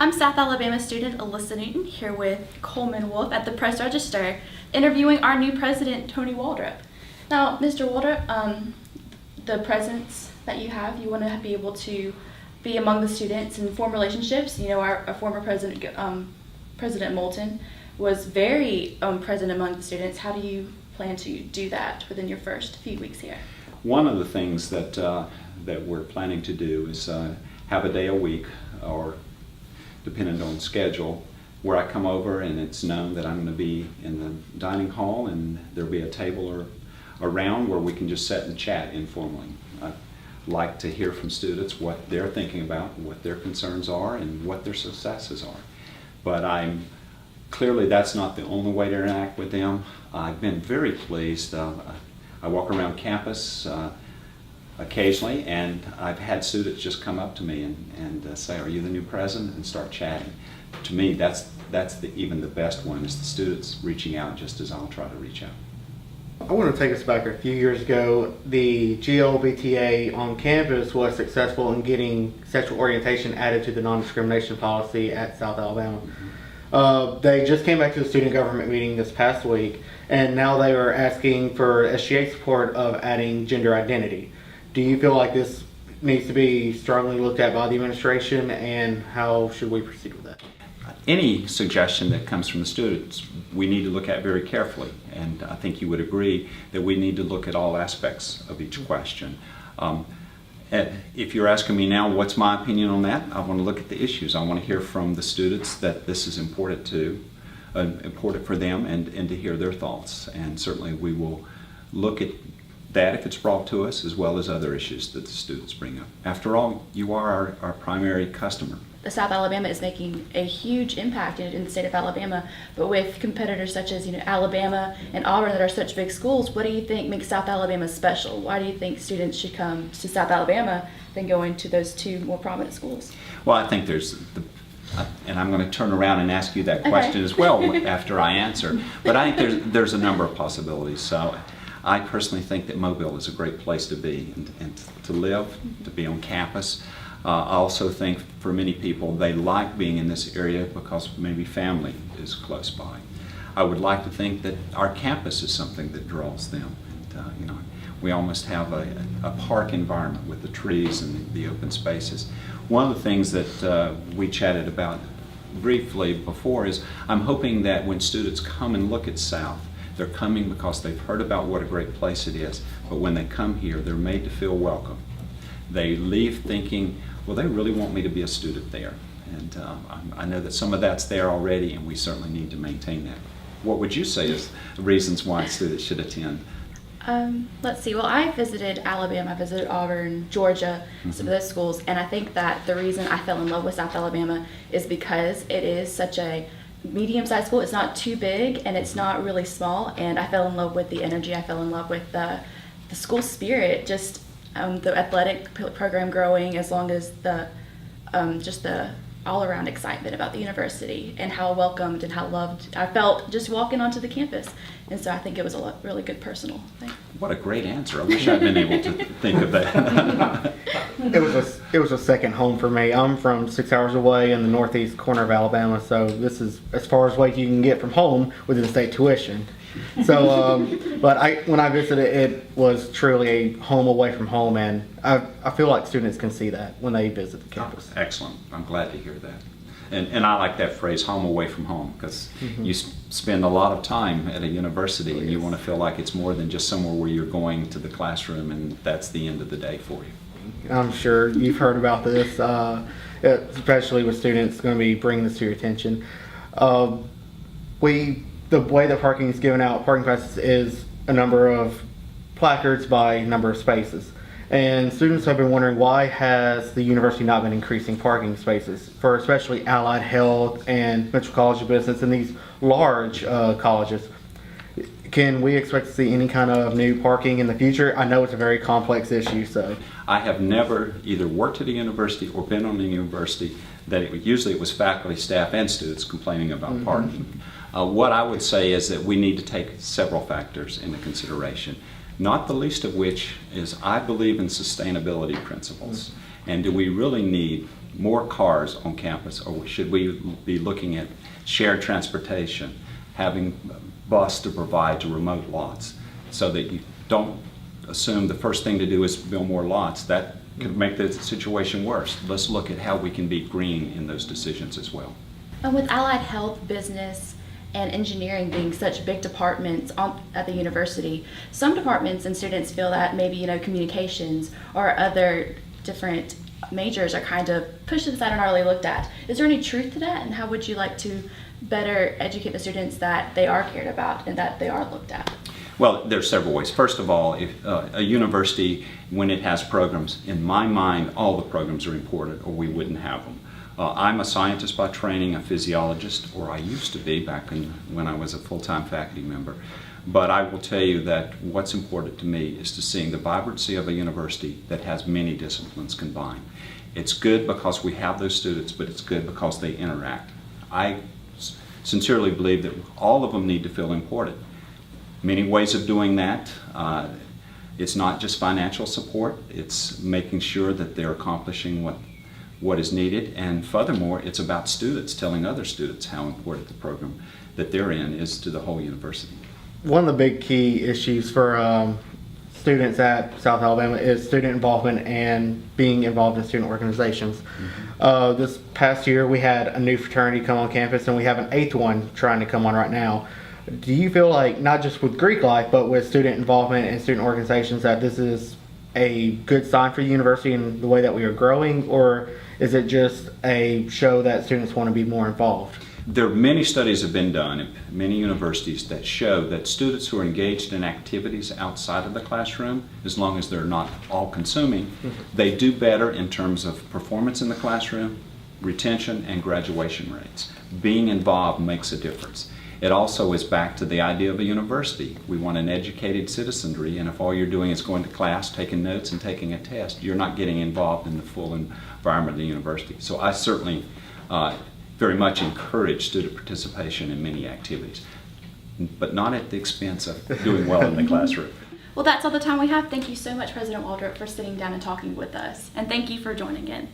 I'm South Alabama student Alyssa Newton here with Coleman Wolf at the Press Register, interviewing our new president, Tony Waldrop. Now, Mr. Waldrop, the presence that you have, you want to be able to be among the students and form relationships. You know, our former president, President Moulton, was very present among the students. How do you plan to do that within your first few weeks here? One of the things that we're planning to do is have a day a week, or depending on schedule, where I come over and it's known that I'm going to be in the dining hall and there'll be a table or around where we can just sit and chat informally. I like to hear from students what they're thinking about, what their concerns are, and what their successes are. But clearly that's not the only way to interact with them. I've been very pleased. I walk around campus occasionally, and I've had students just come up to me and say, "Are you the new president?" and start chatting. To me, that's even the best one, is the students reaching out just as I'll try to reach out. I want to take us back a few years ago. The GLBTA on campus was successful in getting sexual orientation added to the non-discrimination policy at South Alabama. They just came back to the student government meeting this past week, and now they are asking for SGA support of adding gender identity. Do you feel like this needs to be strongly looked at by the administration, and how should we proceed with that? Any suggestion that comes from the students, we need to look at very carefully, and I think you would agree that we need to look at all aspects of each question. If you're asking me now what's my opinion on that, I want to look at the issues. I want to hear from the students that this is important for them, and to hear their thoughts. And certainly we will look at that if it's brought to us, as well as other issues that the students bring up. After all, you are our primary customer. The South Alabama is making a huge impact in the state of Alabama, but with competitors such as Alabama and Auburn that are such big schools, what do you think makes South Alabama special? Why do you think students should come to South Alabama than going to those two more prominent schools? Well, I think and I'm going to turn around and ask you that question as well after I answer, but I think there's a number of possibilities. So I personally think that Mobile is a great place to be and to live, to be on campus. I also think for many people, they like being in this area because maybe family is close by. I would like to think that our campus is something that draws them. And, we almost have a park environment with the trees and the open spaces. One of the things that we chatted about briefly before is I'm hoping that when students come and look at South, they're coming because they've heard about what a great place it is, but when they come here, they're made to feel welcome. They leave thinking, well, they really want me to be a student there. And I know that some of that's there already, and we certainly need to maintain that. What would you say is the reasons why students should attend? Let's see. Well, I visited Alabama, I visited Auburn, Georgia, some of those schools, and I think that the reason I fell in love with South Alabama is because it is such a medium-sized school. It's not too big, and it's not really small, and I fell in love with the energy. I fell in love with the school spirit, just the athletic program growing, as long as just the all-around excitement about the university and how welcomed and how loved I felt just walking onto the campus. And so I think it was a really good personal thing. What a great answer. I wish I'd been able to think of that. It was a second home for me. I'm from 6 hours away in the northeast corner of Alabama, so this is as far away as you can get from home within state tuition. So, but when I visited, it was truly a home away from home, and I feel like students can see that when they visit the campus. Excellent. I'm glad to hear that. And I like that phrase, home away from home, because you spend a lot of time at a university, and you want to feel like it's more than just somewhere where you're going to the classroom and that's the end of the day for you. I'm sure you've heard about this, especially with students going to be bringing this to your attention. The way the parking is given out, parking passes, is a number of placards by number of spaces. And students have been wondering, why has the university not been increasing parking spaces for especially allied health and Mitchell College of Business and these large colleges? Can we expect to see any kind of new parking in the future? I know it's a very complex issue, so. I have never either worked at a university or been on a university that usually it was faculty, staff, and students complaining about parking. What I would say is that we need to take several factors into consideration, not the least of which is I believe in sustainability principles. And do we really need more cars on campus, or should we be looking at shared transportation, having bus to provide to remote lots, so that you don't assume the first thing to do is build more lots. That could make the situation worse. Let's look at how we can be green in those decisions as well. And with allied health, business, and engineering being such big departments at the university, some departments and students feel that maybe, communications or other different majors are kind of pushed to the side and not really looked at. Is there any truth to that? And how would you like to better educate the students that they are cared about and that they are looked at? Well, there's several ways. First of all, if a university, when it has programs, in my mind, all the programs are important, or we wouldn't have them. I'm a scientist by training, a physiologist, or I used to be back when I was a full-time faculty member. But I will tell you that what's important to me is to seeing the vibrancy of a university that has many disciplines combined. It's good because we have those students, but it's good because they interact. I sincerely believe that all of them need to feel important. Many ways of doing that. It's not just financial support, it's making sure that they're accomplishing what is needed, and furthermore, it's about students telling other students how important the program that they're in is to the whole university. One of the big key issues for students at South Alabama is student involvement and being involved in student organizations. This past year we had a new fraternity come on campus, and we have an 8th one trying to come on right now. Do you feel like, not just with Greek life, but with student involvement and student organizations, that this is a good sign for the university and the way that we are growing, or is it just a show that students want to be more involved? There are many studies have been done at many universities that show that students who are engaged in activities outside of the classroom, as long as they're not all-consuming, they do better in terms of performance in the classroom, retention, and graduation rates. Being involved makes a difference. It also is back to the idea of a university. We want an educated citizenry, and if all you're doing is going to class, taking notes, and taking a test, you're not getting involved in the full environment of the university. So I certainly very much encourage student participation in many activities, but not at the expense of doing well in the classroom. Well, that's all the time we have. Thank you so much, President Waldrop, for sitting down and talking with us. And thank you for joining in.